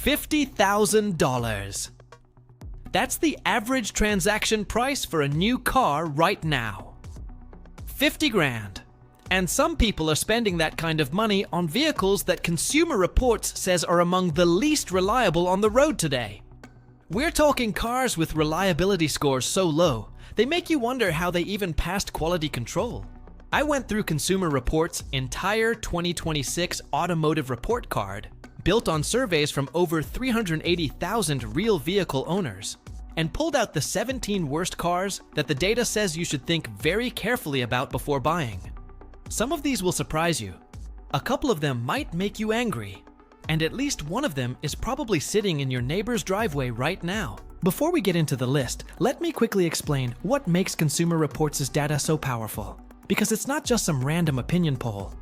$50,000. That's the average transaction price for a new car right now. 50 grand. And some people are spending that kind of money on vehicles that Consumer Reports says are among the least reliable on the road today. We're talking cars with reliability scores so low, they make you wonder how they even passed quality control. I went through Consumer Reports' entire 2026 automotive report card, built on surveys from over 380,000 real vehicle owners, and pulled out the 17 worst cars that the data says you should think very carefully about before buying. Some of these will surprise you. A couple of them might make you angry. And at least one of them is probably sitting in your neighbor's driveway right now. Before we get into the list, let me quickly explain what makes Consumer Reports' data so powerful. Because it's not just some random opinion poll.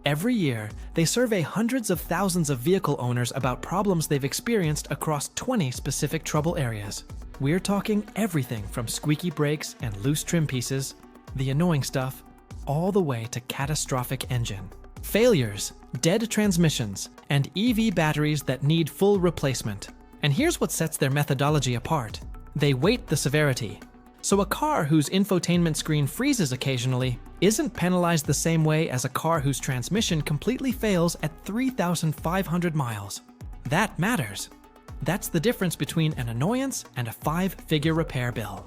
Every year, they survey hundreds of thousands of vehicle owners about problems they've experienced across 20 specific trouble areas. We're talking everything from squeaky brakes and loose trim pieces, the annoying stuff, all the way to catastrophic engine failures, dead transmissions, and EV batteries that need full replacement. And here's what sets their methodology apart. They weight the severity. So a car whose infotainment screen freezes occasionally isn't penalized the same way as a car whose transmission completely fails at 3,500 miles. That matters. That's the difference between an annoyance and a 5-figure repair bill.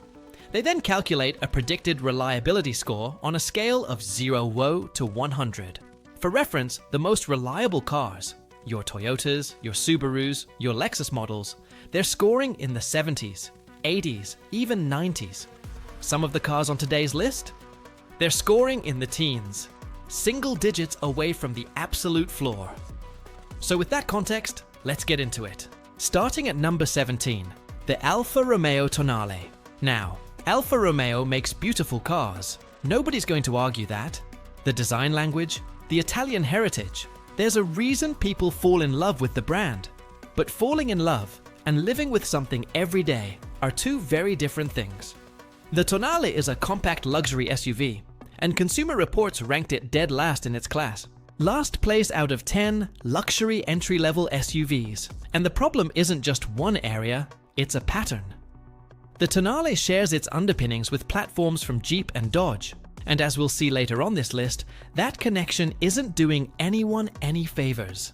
They then calculate a predicted reliability score on a scale of 0 woe to 100. For reference, the most reliable cars, your Toyotas, your Subarus, your Lexus models, they're scoring in the 70s, 80s, even 90s. Some of the cars on today's list? They're scoring in the teens, single digits away from the absolute floor. So with that context, let's get into it. Starting at number 17, the Alfa Romeo Tonale. Now, Alfa Romeo makes beautiful cars. Nobody's going to argue that. The design language, the Italian heritage. There's a reason people fall in love with the brand. But falling in love and living with something every day are two very different things. The Tonale is a compact luxury SUV, and Consumer Reports ranked it dead last in its class. Last place out of 10 luxury entry-level SUVs. And the problem isn't just one area, it's a pattern. The Tonale shares its underpinnings with platforms from Jeep and Dodge. And as we'll see later on this list, that connection isn't doing anyone any favors.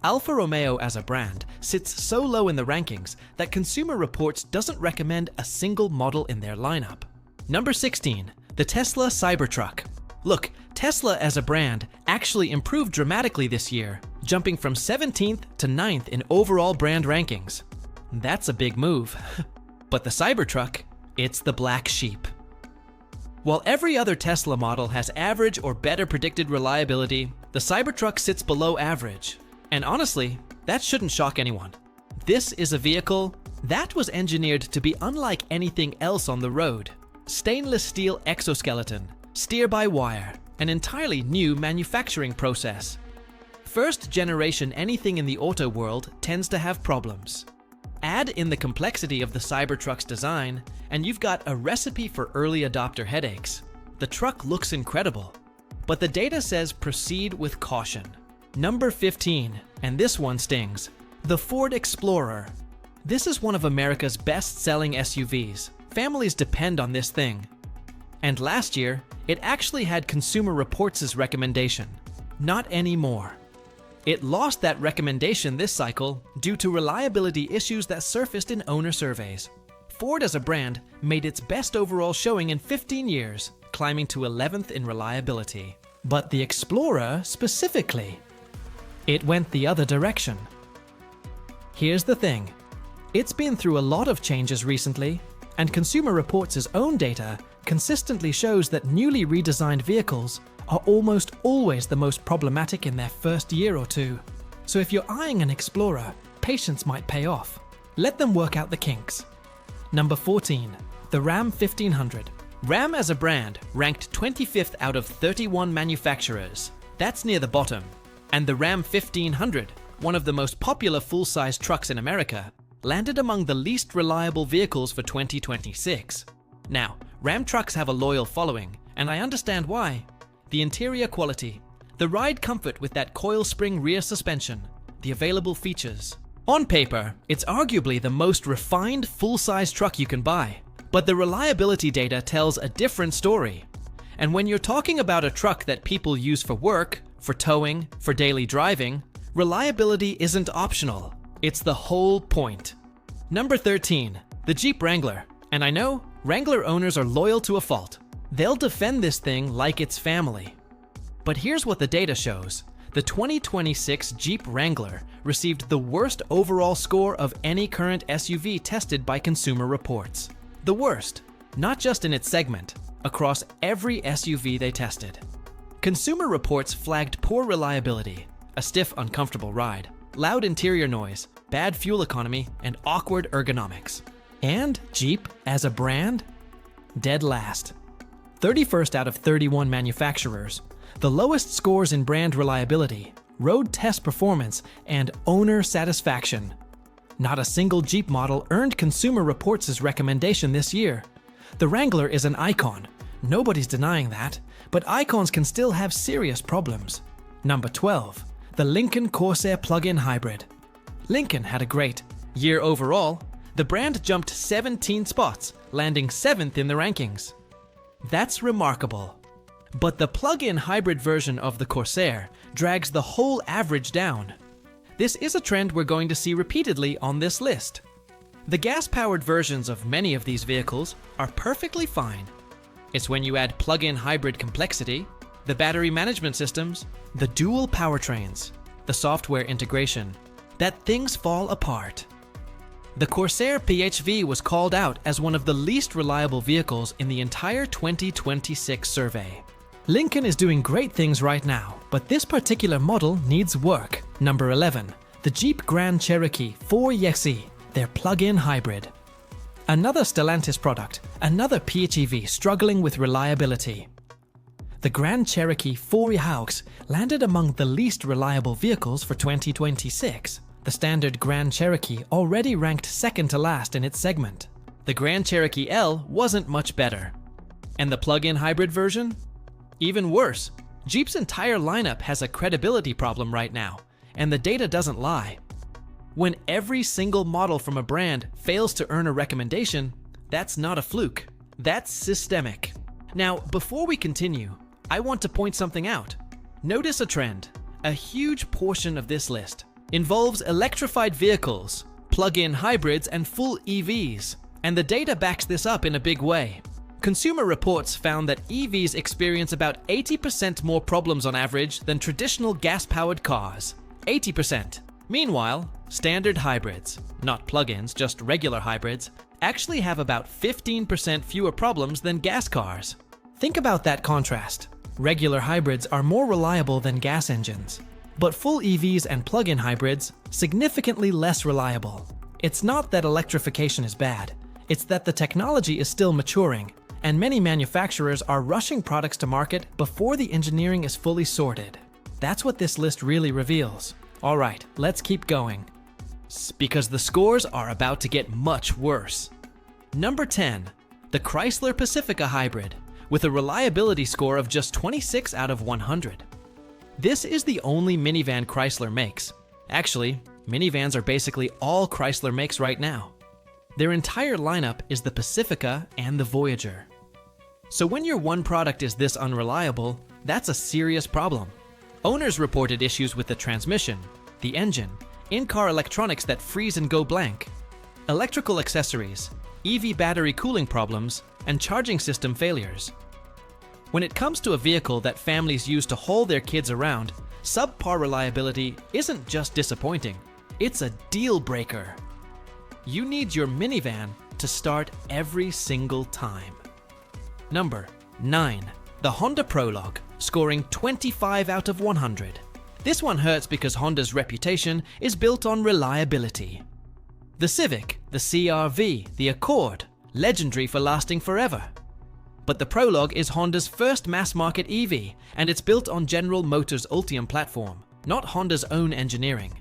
Alfa Romeo as a brand sits so low in the rankings that Consumer Reports doesn't recommend a single model in their lineup. Number 16, the Tesla Cybertruck. Look, Tesla as a brand actually improved dramatically this year, jumping from 17th to 9th in overall brand rankings. That's a big move. But the Cybertruck, it's the black sheep. While every other Tesla model has average or better predicted reliability, the Cybertruck sits below average. And honestly, that shouldn't shock anyone. This is a vehicle that was engineered to be unlike anything else on the road. Stainless steel exoskeleton, steer-by-wire, an entirely new manufacturing process. First generation anything in the auto world tends to have problems. Add in the complexity of the Cybertruck's design, and you've got a recipe for early adopter headaches. The truck looks incredible, but the data says proceed with caution. Number 15, and this one stings, the Ford Explorer. This is one of America's best-selling SUVs. Families depend on this thing. And last year, it actually had Consumer Reports' recommendation. Not anymore. It lost that recommendation this cycle due to reliability issues that surfaced in owner surveys. Ford as a brand made its best overall showing in 15 years, climbing to 11th in reliability. But the Explorer specifically, it went the other direction. Here's the thing. It's been through a lot of changes recently, and Consumer Reports' own data consistently shows that newly redesigned vehicles are almost always the most problematic in their first year or two. So if you're eyeing an Explorer, patience might pay off. Let them work out the kinks. Number 14, the Ram 1500. Ram as a brand ranked 25th out of 31 manufacturers. That's near the bottom. And the Ram 1500, one of the most popular full-size trucks in America, landed among the least reliable vehicles for 2026. Now, Ram trucks have a loyal following, and I understand why. The interior quality, the ride comfort with that coil spring rear suspension, the available features. On paper, it's arguably the most refined full-size truck you can buy, but the reliability data tells a different story. And when you're talking about a truck that people use for work, for towing, for daily driving, reliability isn't optional. It's the whole point. Number 13, the Jeep Wrangler. And I know, Wrangler owners are loyal to a fault. They'll defend this thing like it's family. But here's what the data shows. The 2026 Jeep Wrangler received the worst overall score of any current SUV tested by Consumer Reports. The worst, not just in its segment, across every SUV they tested. Consumer Reports flagged poor reliability, a stiff, uncomfortable ride, loud interior noise, bad fuel economy, and awkward ergonomics. And Jeep, as a brand, dead last. 31st out of 31 manufacturers, the lowest scores in brand reliability, road test performance, and owner satisfaction. Not a single Jeep model earned Consumer Reports' recommendation this year. The Wrangler is an icon. Nobody's denying that, but icons can still have serious problems. Number 12, the Lincoln Corsair plug-in hybrid. Lincoln had a great year overall. The brand jumped 17 spots, landing 7th in the rankings. That's remarkable. But the plug-in hybrid version of the Corsair drags the whole average down. This is a trend we're going to see repeatedly on this list. The gas-powered versions of many of these vehicles are perfectly fine. It's when you add plug-in hybrid complexity, the battery management systems, the dual powertrains, the software integration, that things fall apart. The Corsair PHEV was called out as one of the least reliable vehicles in the entire 2026 survey. Lincoln is doing great things right now, but this particular model needs work. Number 11, the Jeep Grand Cherokee 4xe, their plug-in hybrid. Another Stellantis product, another PHEV struggling with reliability. The Grand Cherokee 4xe landed among the least reliable vehicles for 2026. The standard Grand Cherokee already ranked second to last in its segment. The Grand Cherokee L wasn't much better. And the plug-in hybrid version? Even worse. Jeep's entire lineup has a credibility problem right now, and the data doesn't lie. When every single model from a brand fails to earn a recommendation, that's not a fluke. That's systemic. Now, before we continue, I want to point something out. Notice a trend. A huge portion of this list involves electrified vehicles, plug-in hybrids, and full EVs, and the data backs this up in a big way. Consumer Reports found that EVs experience about 80% more problems on average than traditional gas-powered cars. 80%. Meanwhile, standard hybrids, not plug-ins, just regular hybrids, actually have about 15% fewer problems than gas cars. Think about that contrast. Regular hybrids are more reliable than gas engines, but full EVs and plug-in hybrids significantly less reliable. It's not that electrification is bad, it's that the technology is still maturing, and many manufacturers are rushing products to market before the engineering is fully sorted. That's what this list really reveals. All right, let's keep going, because the scores are about to get much worse. Number 10, the Chrysler Pacifica Hybrid, with a reliability score of just 26 out of 100. This is the only minivan Chrysler makes. Actually, minivans are basically all Chrysler makes right now. Their entire lineup is the Pacifica and the Voyager. So when your one product is this unreliable, that's a serious problem. Owners reported issues with the transmission, the engine, in-car electronics that freeze and go blank, electrical accessories, EV battery cooling problems, and charging system failures. When it comes to a vehicle that families use to haul their kids around, subpar reliability isn't just disappointing, it's a deal breaker. You need your minivan to start every single time. Number 9, the Honda Prologue, scoring 25 out of 100. This one hurts because Honda's reputation is built on reliability. The Civic, the CR-V, the Accord, legendary for lasting forever. But the Prologue is Honda's first mass-market EV, and it's built on General Motors' Ultium platform, not Honda's own engineering.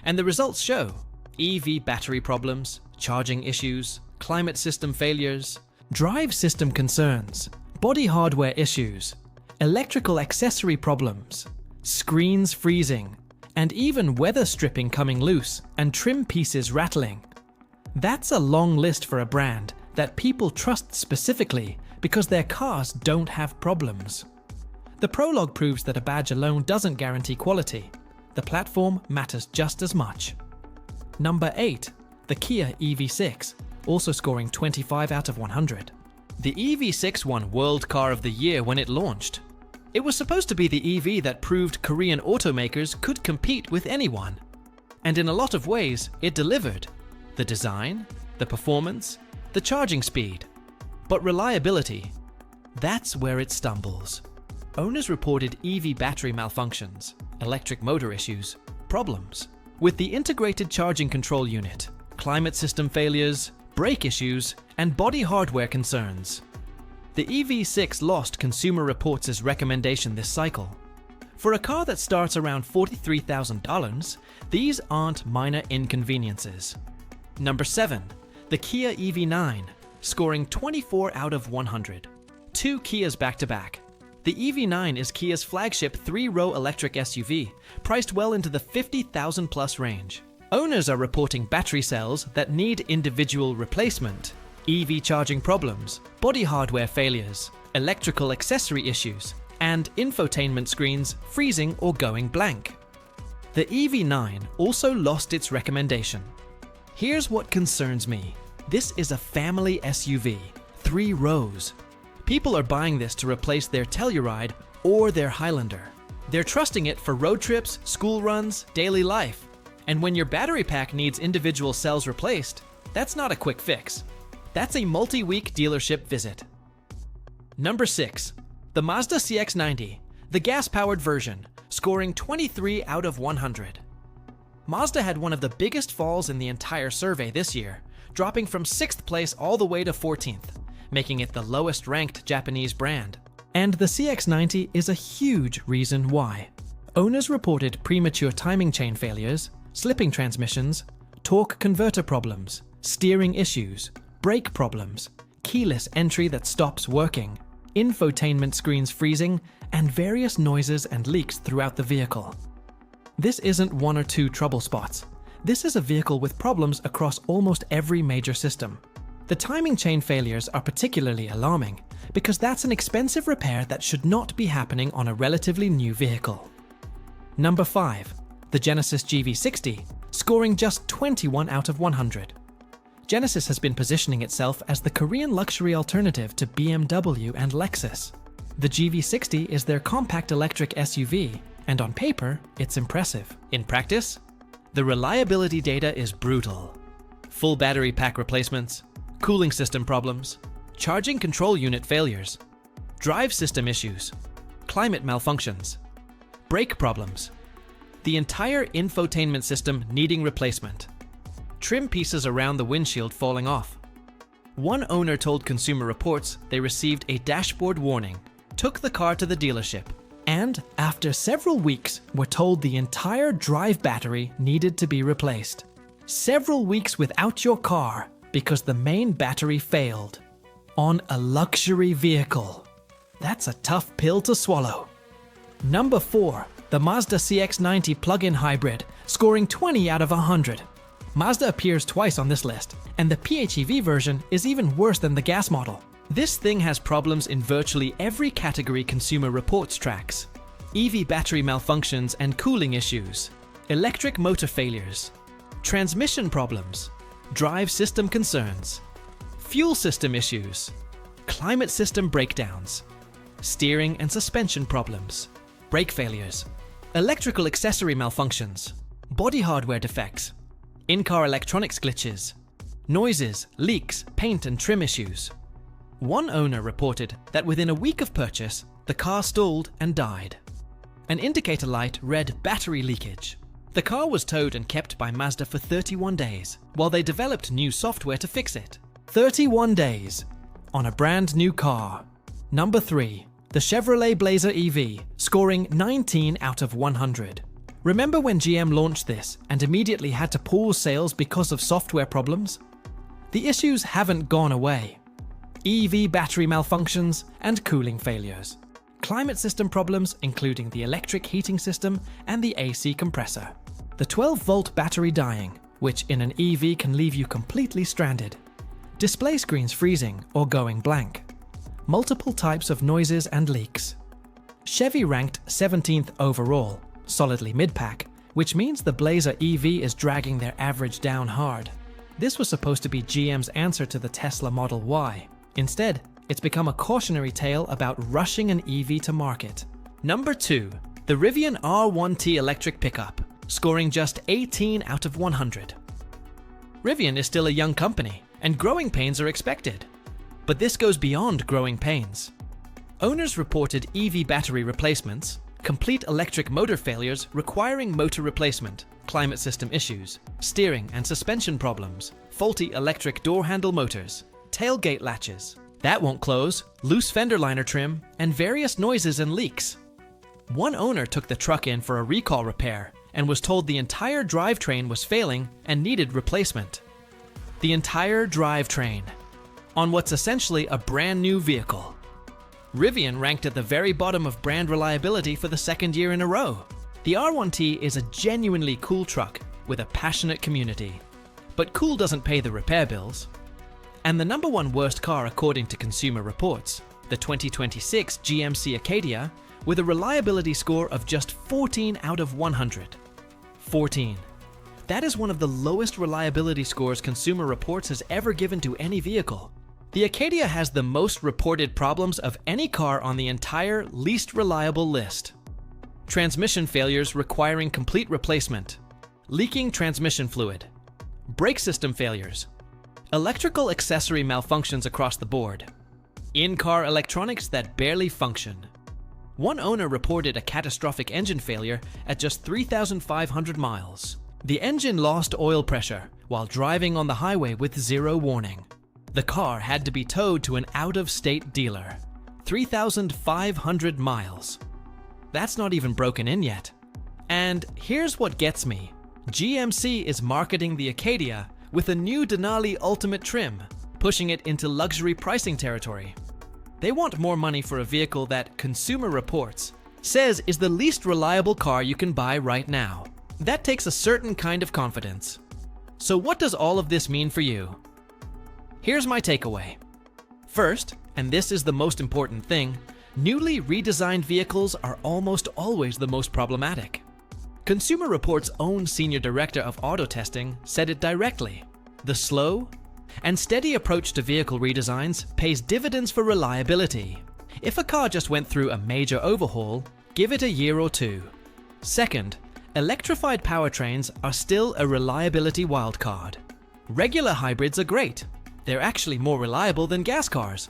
And the results show: EV battery problems, charging issues, climate system failures, drive system concerns, body hardware issues, electrical accessory problems, screens freezing, and even weather stripping coming loose and trim pieces rattling. That's a long list for a brand that people trust specifically because their cars don't have problems. The Prologue proves that a badge alone doesn't guarantee quality. The platform matters just as much. Number 8. The Kia EV6, also scoring 25 out of 100. The EV6 won World Car of the Year when it launched. It was supposed to be the EV that proved Korean automakers could compete with anyone. And in a lot of ways, it delivered. The design, the performance, the charging speed. But reliability, that's where it stumbles. Owners reported EV battery malfunctions, electric motor issues, problems with the integrated charging control unit, climate system failures, brake issues, and body hardware concerns. The EV6 lost Consumer Reports' recommendation this cycle. For a car that starts around $43,000, these aren't minor inconveniences. Number 7. The Kia EV9, scoring 24 out of 100. 2 Kias back-to-back. The EV9 is Kia's flagship 3-row electric SUV, priced well into the $50,000 plus range. Owners are reporting battery cells that need individual replacement, EV charging problems, body hardware failures, electrical accessory issues, and infotainment screens freezing or going blank. The EV9 also lost its recommendation. Here's what concerns me. This is a family SUV, 3 rows. People are buying this to replace their Telluride or their Highlander. They're trusting it for road trips, school runs, daily life. And when your battery pack needs individual cells replaced, that's not a quick fix. That's a multi-week dealership visit. Number 6. The Mazda CX-90, the gas-powered version, scoring 23 out of 100. Mazda had one of the biggest falls in the entire survey this year, dropping from 6th place all the way to 14th, making it the lowest ranked Japanese brand. And the CX-90 is a huge reason why. Owners reported premature timing chain failures, slipping transmissions, torque converter problems, steering issues, brake problems, keyless entry that stops working, infotainment screens freezing, and various noises and leaks throughout the vehicle. This isn't 1 or 2 trouble spots. This is a vehicle with problems across almost every major system. The timing chain failures are particularly alarming because that's an expensive repair that should not be happening on a relatively new vehicle. Number 5. The Genesis GV60, scoring just 21 out of 100. Genesis has been positioning itself as the Korean luxury alternative to BMW and Lexus. The GV60 is their compact electric SUV, and on paper, it's impressive. In practice, the reliability data is brutal. Full battery pack replacements, cooling system problems, charging control unit failures, drive system issues, climate malfunctions, brake problems, the entire infotainment system needing replacement, trim pieces around the windshield falling off. One owner told Consumer Reports they received a dashboard warning, took the car to the dealership, and after several weeks were told the entire drive battery needed to be replaced. Several weeks without your car because the main battery failed. On a luxury vehicle. That's a tough pill to swallow. Number 4. The Mazda CX-90 plug-in hybrid, scoring 20 out of 100. Mazda appears twice on this list, and the PHEV version is even worse than the gas model. This thing has problems in virtually every category Consumer Reports tracks. EV battery malfunctions and cooling issues, electric motor failures, transmission problems, drive system concerns, fuel system issues, climate system breakdowns, steering and suspension problems, brake failures, electrical accessory malfunctions, body hardware defects, in-car electronics glitches, noises, leaks, paint and trim issues. One owner reported that within a week of purchase, the car stalled and died. An indicator light read battery leakage. The car was towed and kept by Mazda for 31 days, while they developed new software to fix it. 31 days on a brand new car. Number 3. The Chevrolet Blazer EV, scoring 19 out of 100. Remember when GM launched this and immediately had to pause sales because of software problems? The issues haven't gone away. EV battery malfunctions and cooling failures. climate system problems including the electric heating system and the AC compressor, the 12-volt battery dying, which in an EV can leave you completely stranded, display screens freezing or going blank, multiple types of noises and leaks. Chevy ranked 17th overall, solidly mid-pack, which means the Blazer EV is dragging their average down hard. This was supposed to be GM's answer to the Tesla Model Y. Instead, it's become a cautionary tale about rushing an EV to market. Number 2. The Rivian R1T electric pickup, scoring just 18 out of 100. Rivian is still a young company, and growing pains are expected. But this goes beyond growing pains. Owners reported EV battery replacements, complete electric motor failures requiring motor replacement, climate system issues, steering and suspension problems, faulty electric door handle motors, tailgate latches that won't close, loose fender liner trim, and various noises and leaks. One owner took the truck in for a recall repair and was told the entire drivetrain was failing and needed replacement. The entire drivetrain on what's essentially a brand new vehicle. Rivian ranked at the very bottom of brand reliability for the second year in a row. The R1T is a genuinely cool truck with a passionate community. But cool doesn't pay the repair bills. And the number one worst car according to Consumer Reports, the 2026 GMC Acadia, with a reliability score of just 14 out of 100. 14. That is one of the lowest reliability scores Consumer Reports has ever given to any vehicle. The Acadia has the most reported problems of any car on the entire least reliable list. Transmission failures requiring complete replacement, leaking transmission fluid, brake system failures, electrical accessory malfunctions across the board, in-car electronics that barely function. One owner reported a catastrophic engine failure at just 3,500 miles. The engine lost oil pressure while driving on the highway with zero warning. The car had to be towed to an out-of-state dealer. 3,500 miles. That's not even broken in yet. And here's what gets me. GMC is marketing the Acadia with a new Denali Ultimate trim, pushing it into luxury pricing territory. They want more money for a vehicle that Consumer Reports says is the least reliable car you can buy right now. That takes a certain kind of confidence. So what does all of this mean for you? Here's my takeaway. First, and this is the most important thing, newly redesigned vehicles are almost always the most problematic. Consumer Reports' own senior director of auto testing said it directly. The slow and steady approach to vehicle redesigns pays dividends for reliability. If a car just went through a major overhaul, give it a year or two. Second, electrified powertrains are still a reliability wildcard. Regular hybrids are great. They're actually more reliable than gas cars.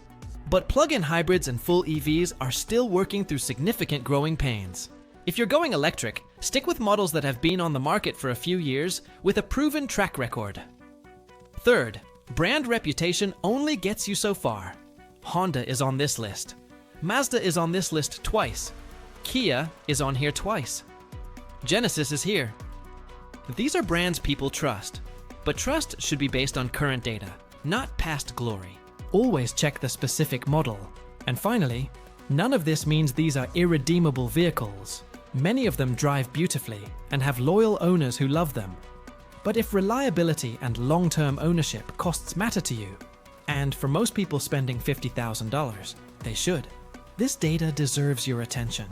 But plug-in hybrids and full EVs are still working through significant growing pains. If you're going electric, stick with models that have been on the market for a few years with a proven track record. Third, brand reputation only gets you so far. Honda is on this list. Mazda is on this list twice. Kia is on here twice. Genesis is here. These are brands people trust, but trust should be based on current data, not past glory. Always check the specific model. And finally, none of this means these are irredeemable vehicles. Many of them drive beautifully and have loyal owners who love them. But if reliability and long-term ownership costs matter to you, and for most people spending $50,000, they should, this data deserves your attention.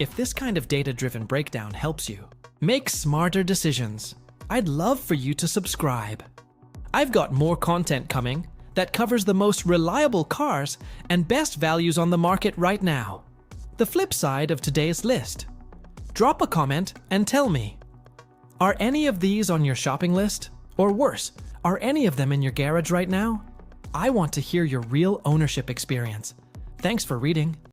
If this kind of data-driven breakdown helps you make smarter decisions, I'd love for you to subscribe. I've got more content coming that covers the most reliable cars and best values on the market right now. The flip side of today's list. Drop a comment and tell me, are any of these on your shopping list? Or worse, are any of them in your garage right now? I want to hear your real ownership experience. Thanks for reading.